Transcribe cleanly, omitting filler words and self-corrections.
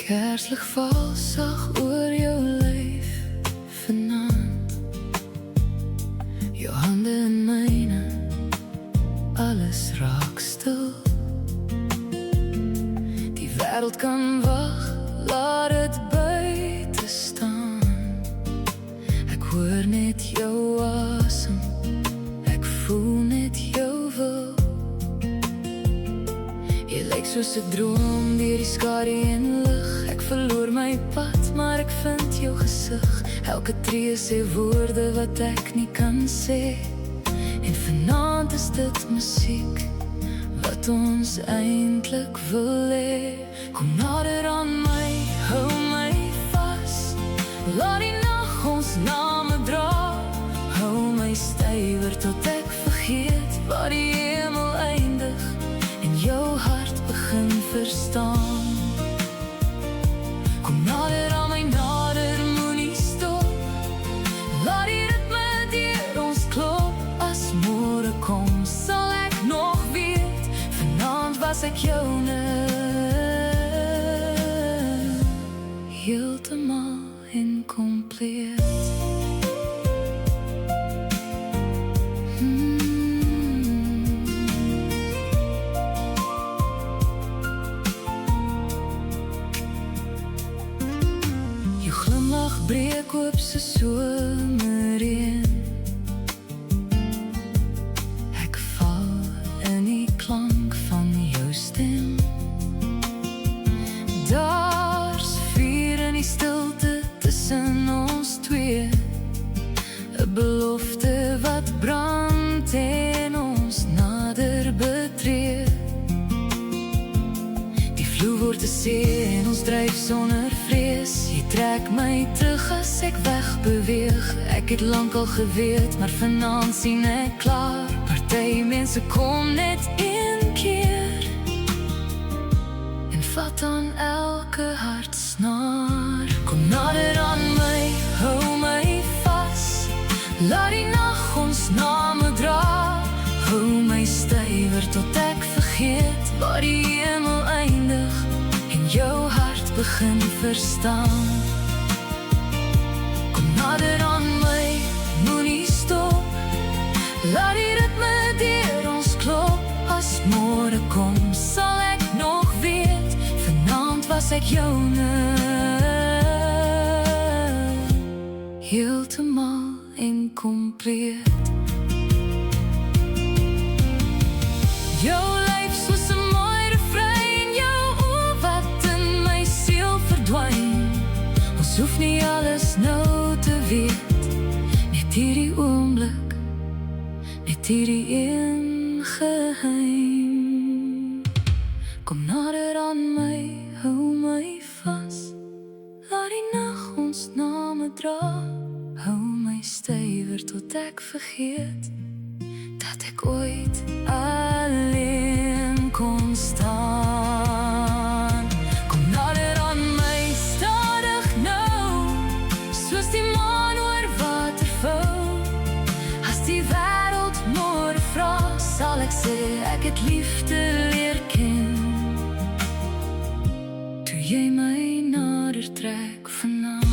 Kerslig val sag oor jou lyf vanaand, jou hande in myne, alles raak stil. Die wêreld kan wag, laat dit buite staan. Ek hoor net jou asem, ek voel net jou wil. Jy lyk soos 'n droom deur die skadu en lig. Ek verloor my pad, maar ek vind jou gesig. Elke tree sê woorde wat ek nie kan sê. En vanaand is dit musiek wat ons eintlik wil hê. Kom nader aan my, hou my vas. Laat die nag ons name dra. Hou my stywer tot ek vergeet waar die hemel eindig en jou hart begin verstaan. Kom nader aan my, nader, moenie stop. Laat die ritme deur ons klop. As môre kom, sal ek nog weet, vanaand was ek joune. Heeltemal incompleet. Jou glimlach breek op so somerreën. Ek val in die klank van jou stem. Daar's vuur in die stilte tussen ons twee. 'n belofte wat brand en ons nader betree. Die vloer word te see en ons dryf sonder vrees. Jy trek my terug as ek wegbeweeg. Ek het lankal geweet, maar vanaand sien ek klaar. Party mense kom net een keer en vat aan elke hartsnaar. Kom nader aan my, hou my vas. Laat die nag ons name dra. Hou my stywer tot ek vergeet waar die hemel eindig en jou hart begin verstaan. Kom nader aan my, moenie stop. Laat die ritme deur ons klop. As môre kom, sal ek nog weet, vanaand was ek joune. Heeltemal incompleet. Jou lyf soos 'n mooi refrein, jou oor wat in my siel verdwyn. Ons hoef nie alles nou te weet, net hierdie oomblik, net hierdie een geheim. Kom nader aan my, hou my vas. Laat die nag ons name dra. Hou my stywer tot ek vergeet dat ek ooit alleen kon staan. Kom nader aan my, stadig nou, soos die maan oor waterval. As die wêreld môre vra, sal ek sê ek het liefde leer ken. Toe jy my nader trek vanaand.